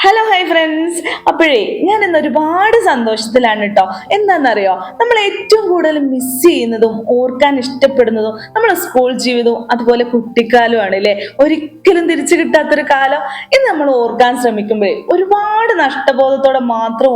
Hello hi friends. അപ്പോഴേ ഞാൻ ഇന്ന് ഒരുപാട് സന്തോഷത്തിലാണ് കേട്ടോ. എന്താണെന്നറിയോ, നമ്മൾ ഏറ്റവും കൂടുതൽ മിസ് ചെയ്യുന്നതും ഓർക്കാൻ ഇഷ്ടപ്പെടുന്നതും നമ്മുടെ സ്കൂൾ ജീവിതവും അതുപോലെ കുട്ടിക്കാലമാണ് അല്ലേ. ഒരിക്കലും തിരിച്ചു കിട്ടാത്തൊരു കാലം. ഇന്ന് നമ്മൾ ഓർക്കാൻ ശ്രമിക്കുമ്പോഴേ ഒരുപാട് നഷ്ടബോധത്തോടെ മാത്രം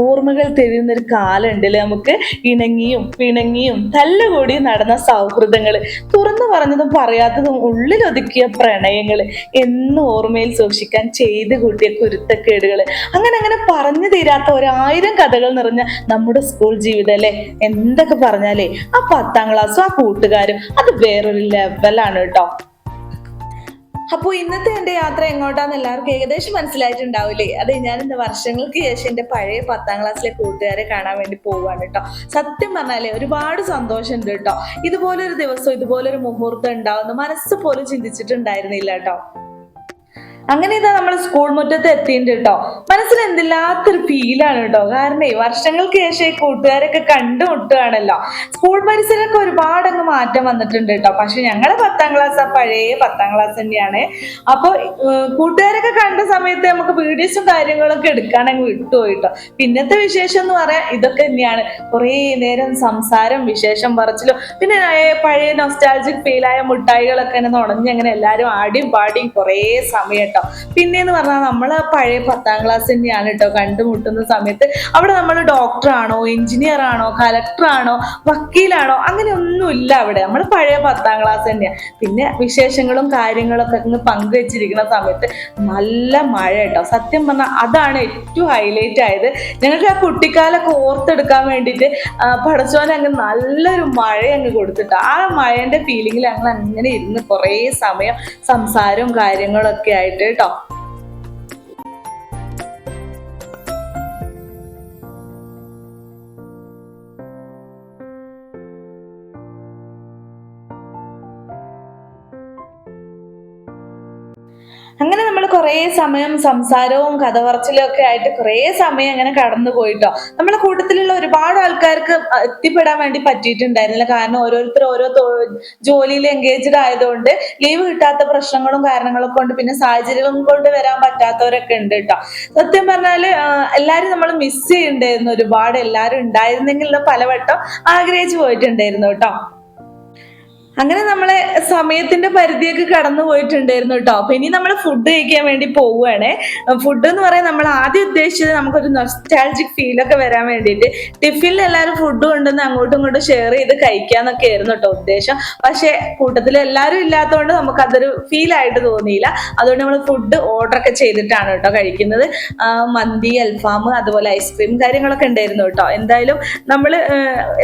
ഓർമ്മകൾ തെളിയുന്ന ഒരു കാലം ഉണ്ട് അല്ലേ. നമുക്ക് ഇണങ്ങിയും പിണങ്ങിയും തല്ലുകൂടിയും നടന്ന സൗഹൃദങ്ങൾ, തുറന്നു പറഞ്ഞതും പറയാത്തതും ഉള്ളിലൊതുക്കിയ പ്രണയങ്ങൾ, എന്നും ഓർമ്മയിൽ സൂക്ഷിക്കാൻ ചെയ്ത് കൂട്ടിയ കുരുത്തക്കേടുകൾ, അങ്ങനെ അങ്ങനെ പറഞ്ഞു തീരാത്ത 1000 കഥകൾ നിറഞ്ഞ നമ്മുടെ സ്കൂൾ ജീവിതം അല്ലേ. എന്തൊക്കെ പറഞ്ഞാലേ ആ 10ാം ക്ലാസ്സും ആ കൂട്ടുകാരും അത് വേറൊരു ലെവലാണ് കേട്ടോ. അപ്പോൾ ഇന്നത്തെ എൻ്റെ യാത്ര എങ്ങോട്ടാന്ന് എല്ലാവർക്കും ഏകദേശം മനസ്സിലായിട്ടുണ്ടാവില്ലേ. അതെ, ഞാൻ ഇന്ന് വർഷങ്ങൾക്ക് ശേഷം എൻ്റെ പഴയ 10ാം ക്ലാസ്സിലെ കൂട്ടുകാരെ കാണാൻ വേണ്ടി പോവാണ് കേട്ടോ. സത്യം പറഞ്ഞാലേ ഒരുപാട് സന്തോഷമുണ്ട് കേട്ടോ. ഇതുപോലൊരു ദിവസം, ഇതുപോലൊരു മുഹൂർത്തം ഉണ്ടാവുന്ന മനസ്സ് പോലും ചിന്തിച്ചിട്ടുണ്ടായിരുന്നില്ല കേട്ടോ. അങ്ങനെ ഇതാ നമ്മൾ സ്കൂൾ മുറ്റത്ത് എത്തിയിട്ടുണ്ട് കേട്ടോ. മനസ്സിൽ എന്തില്ലാത്തൊരു ഫീലാണ് കേട്ടോ. കാരണം വർഷങ്ങൾക്ക് ശേഷം ഈ കൂട്ടുകാരൊക്കെ കണ്ടുമുട്ടുകയാണല്ലോ. സ്കൂൾ പരിസരമൊക്കെ ഒരുപാട് അങ്ങ് മാറ്റം വന്നിട്ടുണ്ട് കേട്ടോ. പക്ഷെ ഞങ്ങളെ 10ാം ക്ലാസ് ആ പഴയ 10ാം ക്ലാസ് തന്നെയാണ്. അപ്പൊ കൂട്ടുകാരൊക്കെ കണ്ട സമയത്ത് നമുക്ക് വീഡിയോസും കാര്യങ്ങളൊക്കെ എടുക്കാൻ അങ്ങ് വിട്ടുപോയിട്ടോ. പിന്നത്തെ വിശേഷം എന്ന് പറയാൻ ഇതൊക്കെ തന്നെയാണ്. കുറേ നേരം സംസാരം, വിശേഷം പറച്ചിലും, പിന്നെ പഴയ നൊസ്റ്റാൾജിക് ഫീലായ മുട്ടായികളൊക്കെ ഇങ്ങനെ നുണഞ്ഞ് അങ്ങനെ എല്ലാവരും ആടിയും പാടിയും കുറേ സമയം. പിന്നെന്ന് പറഞ്ഞാൽ നമ്മള് പഴയ 10ാം ക്ലാസ് തന്നെയാണ് കേട്ടോ. കണ്ടുമുട്ടുന്ന സമയത്ത് അവിടെ നമ്മൾ ഡോക്ടർ ആണോ, എഞ്ചിനീയർ ആണോ, കലക്ടർ ആണോ, വക്കീലാണോ, അങ്ങനെ ഒന്നുമില്ല അവിടെ. നമ്മൾ പഴയ 10ാം ക്ലാസ് തന്നെയാണ്. പിന്നെ വിശേഷങ്ങളും കാര്യങ്ങളൊക്കെ പങ്കുവെച്ചിരിക്കുന്ന സമയത്ത് നല്ല മഴ കേട്ടോ. സത്യം പറഞ്ഞാൽ അതാണ് ഏറ്റവും ഹൈലൈറ്റ് ആയത്. ഞങ്ങൾക്ക് ആ കുട്ടിക്കാലൊക്കെ ഓർത്തെടുക്കാൻ വേണ്ടിയിട്ട് പടച്ചോനെ അങ്ങ് നല്ലൊരു മഴ അങ്ങ് കൊടുത്തിട്ട് ആ മഴേന്റെ ഫീലിങ്ങിൽ ഞങ്ങൾ അങ്ങനെ ഇരുന്ന് കുറേ സമയം സംസാരവും കാര്യങ്ങളൊക്കെ ആയിട്ട് കേട്ടോ. അങ്ങനെ നമ്മൾ കുറേ സമയം സംസാരവും കഥ പറച്ചിലും ഒക്കെ ആയിട്ട് കുറേ സമയം അങ്ങനെ കടന്നു പോയിട്ടോ. നമ്മളെ കൂട്ടത്തിലുള്ള ഒരുപാട് ആൾക്കാർക്ക് എത്തിപ്പെടാൻ വേണ്ടി പറ്റിയിട്ടുണ്ടായിരുന്നില്ല. കാരണം ഓരോരുത്തർ ഓരോ ജോലിയിൽ എൻഗേജ്ഡ് ആയതുകൊണ്ട് ലീവ് കിട്ടാത്ത പ്രശ്നങ്ങളും കാരണങ്ങളൊക്കെ കൊണ്ട്, പിന്നെ സാഹചര്യങ്ങളും കൊണ്ട് വരാൻ പറ്റാത്തവരൊക്കെ ഉണ്ട് കേട്ടോ. സത്യം പറഞ്ഞാല് എല്ലാരും നമ്മൾ മിസ് ചെയ്യുന്നുണ്ടായിരുന്നു ഒരുപാട്. എല്ലാരും ഉണ്ടായിരുന്നെങ്കിൽ പലവട്ടം ആഗ്രഹിച്ചു പോയിട്ടുണ്ടായിരുന്നു കേട്ടോ. അങ്ങനെ നമ്മളെ സമയത്തിന്റെ പരിധിയൊക്കെ കടന്നു പോയിട്ടുണ്ടായിരുന്നു കേട്ടോ. അപ്പൊ ഇനി നമ്മൾ ഫുഡ് കഴിക്കാൻ വേണ്ടി പോവുകയാണേ. ഫുഡ് എന്ന് പറയാൻ നമ്മൾ ആദ്യം ഉദ്ദേശിച്ചത് നമുക്കൊരു നൊസ്റ്റാൾജിക് ഫീലൊക്കെ വരാൻ വേണ്ടിയിട്ട് ടിഫിനിൽ എല്ലാവരും ഫുഡ് കൊണ്ടുവന്ന് അങ്ങോട്ടും ഇങ്ങോട്ടും ഷെയർ ചെയ്ത് കഴിക്കാന്നൊക്കെ ആയിരുന്നു കേട്ടോ ഉദ്ദേശം. പക്ഷെ കൂട്ടത്തിൽ എല്ലാവരും ഇല്ലാത്തതുകൊണ്ട് നമുക്ക് അതൊരു ഫീൽ ആയിട്ട് തോന്നിയില്ല. അതുകൊണ്ട് നമ്മൾ ഫുഡ് ഓർഡർ ഒക്കെ ചെയ്തിട്ടാണ് കേട്ടോ കഴിക്കുന്നത്. മന്തി, അൽഫാം, അതുപോലെ ഐസ്ക്രീം കാര്യങ്ങളൊക്കെ ഉണ്ടായിരുന്നു കേട്ടോ. എന്തായാലും നമ്മൾ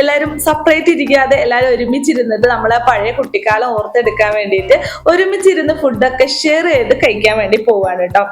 എല്ലാവരും സെപ്പറേറ്റ് ഇരിക്കാതെ എല്ലാവരും ഒരുമിച്ചിരുന്നിട്ട് നമ്മളെ പഴയ കുട്ടിക്കാലം ഓർത്തെടുക്കാൻ വേണ്ടിയിട്ട് ഒരുമിച്ചിരുന്ന് ഫുഡൊക്കെ ഷെയർ ചെയ്ത് കഴിക്കാൻ വേണ്ടി പോവാണ് കേട്ടോ.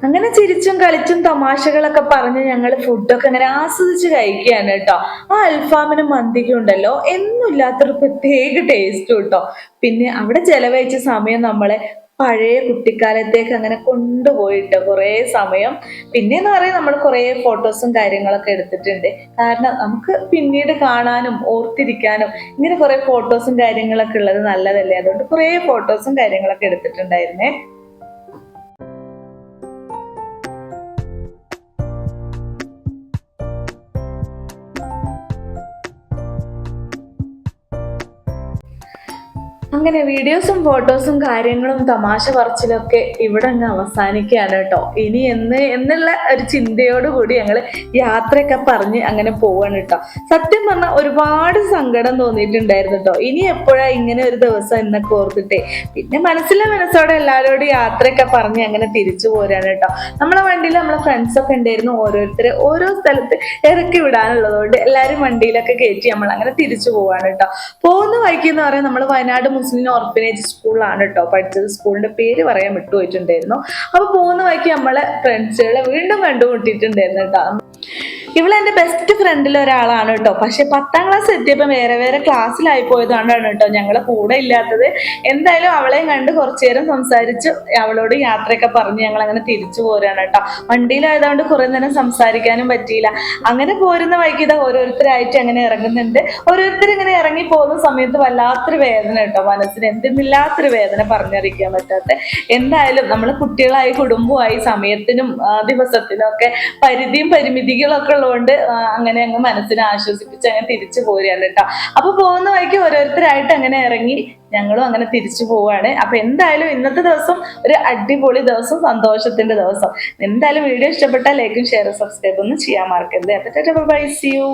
അങ്ങനെ ചിരിച്ചും കളിച്ചും തമാശകളൊക്കെ പറഞ്ഞ് ഞങ്ങൾ ഫുഡൊക്കെ അങ്ങനെ ആസ്വദിച്ച് കഴിക്കുകയാണ് കേട്ടോ. ആ അൽഫാമിനും മന്തിക്കും ഉണ്ടല്ലോ എന്നും ഇല്ലാത്തൊരു പ്രത്യേക ടേസ്റ്റ് കേട്ടോ. പിന്നെ അവിടെ ചെലവഴിച്ച സമയം നമ്മളെ പഴയ കുട്ടിക്കാലത്തേക്ക് അങ്ങനെ കൊണ്ടുപോയിട്ട് കുറേ സമയം. പിന്നെന്ന് പറയാൻ നമ്മൾ കുറേ ഫോട്ടോസും കാര്യങ്ങളൊക്കെ എടുത്തിട്ടുണ്ട്. കാരണം നമുക്ക് പിന്നീട് കാണാനും ഓർത്തിരിക്കാനും ഇങ്ങനെ കുറേ ഫോട്ടോസും കാര്യങ്ങളൊക്കെ ഉള്ളത് നല്ലതല്ലേ. അതുകൊണ്ട് കുറേ ഫോട്ടോസും കാര്യങ്ങളൊക്കെ എടുത്തിട്ടുണ്ടായിരുന്നേ. അങ്ങനെ വീഡിയോസും ഫോട്ടോസും കാര്യങ്ങളും തമാശ പറച്ചിലൊക്കെ ഇവിടെ അങ്ങ് അവസാനിക്കുകയാണ് കേട്ടോ. ഇനി എന്നുള്ള ഒരു ചിന്തയോടുകൂടി ഞങ്ങൾ യാത്രയൊക്കെ പറഞ്ഞ് അങ്ങനെ പോവാണ് കേട്ടോ. സത്യം പറഞ്ഞാൽ ഒരുപാട് സങ്കടം തോന്നിയിട്ടുണ്ടായിരുന്നു കേട്ടോ. ഇനി എപ്പോഴാ ഇങ്ങനെ ഒരു ദിവസം എന്നൊക്കെ ഓർത്തിട്ടേ പിന്നെ മനസ്സോടെ എല്ലാവരോടും യാത്രയൊക്കെ പറഞ്ഞ് അങ്ങനെ തിരിച്ചു പോരാണ് കേട്ടോ. നമ്മളെ വണ്ടിയിൽ നമ്മളെ ഫ്രണ്ട്സൊക്കെ ഉണ്ടായിരുന്നു. ഓരോരുത്തരെ ഓരോ സ്ഥലത്ത് ഇറക്കി വിടാനുള്ളതുകൊണ്ട് എല്ലാവരും വണ്ടിയിലൊക്കെ കയറ്റി നമ്മൾ അങ്ങനെ തിരിച്ചു പോവാണ് കേട്ടോ. പോകുന്ന വഴിക്ക് എന്ന് പറയാൻ നമ്മൾ വയനാട് മുസ്ലിം ഓർഫനേജ് സ്കൂളിലാണ് കേട്ടോ പഠിച്ചത്. സ്കൂളിന്റെ പേര് പറയാൻ വിട്ടുപോയിട്ടുണ്ടായിരുന്നു. അപ്പൊ പോകുന്ന വഴിക്ക് നമ്മളെ ഫ്രണ്ട്സുകളെ വീണ്ടും കണ്ടുമുട്ടിയിട്ടുണ്ടായിരുന്നു കേട്ടോ. ഇവളെന്റെ ബെസ്റ്റ് ഫ്രണ്ടിൽ ഒരാളാണ് കേട്ടോ. പക്ഷെ 10ാം ക്ലാസ് എത്തിയപ്പോൾ വേറെ ക്ലാസ്സിലായി പോയതുകൊണ്ടാണ് കേട്ടോ ഞങ്ങളെ കൂടെ ഇല്ലാത്തത്. എന്തായാലും അവളെയും കണ്ട് കുറച്ചു നേരം സംസാരിച്ച് അവളോട് യാത്രയൊക്കെ പറഞ്ഞ് ഞങ്ങൾ അങ്ങനെ തിരിച്ചു പോരാണ് കേട്ടോ. വണ്ടിയിലായതുകൊണ്ട് കുറെ നേരം സംസാരിക്കാനും പറ്റിയില്ല. അങ്ങനെ പോരുന്ന വഴിക്ക് ഇതാ ഓരോരുത്തരായിട്ട് അങ്ങനെ ഇറങ്ങുന്നുണ്ട്. ഓരോരുത്തർ ഇങ്ങനെ ഇറങ്ങി പോകുന്ന സമയത്ത് വല്ലാത്തൊരു വേദന കേട്ടോ, മനസ്സിന് എന്തെന്നില്ലാത്തൊരു വേദന പറഞ്ഞറിയിക്കാൻ പറ്റാത്ത. എന്തായാലും നമ്മൾ കുട്ടികളായി കുടുംബമായി സമയത്തിനും ദിവസത്തിനും ഒക്കെ പരിധിയും പരിമിതികളൊക്കെ ഉള്ളതുകൊണ്ട് അങ്ങനെ അങ്ങ് മനസ്സിനെ ആശ്വസിപ്പിച്ച് അങ്ങനെ തിരിച്ചു പോരുകയാണ് കേട്ടോ. അപ്പൊ പോകുന്ന വഴിക്ക് ഓരോരുത്തരായിട്ട് അങ്ങനെ ഇറങ്ങി ഞങ്ങളും അങ്ങനെ തിരിച്ചു പോവാണ്. അപ്പൊ എന്തായാലും ഇന്നത്തെ ദിവസം ഒരു അടിപൊളി ദിവസം, സന്തോഷത്തിന്റെ ദിവസം. എന്തായാലും വീഡിയോ ഇഷ്ടപ്പെട്ടാൽ ലൈക്കും ഷെയറും സബ്സ്ക്രൈബ് ഒന്നും ചെയ്യാൻ മറക്കരുത്. അപ്പൊ ബൈ, സീ യു.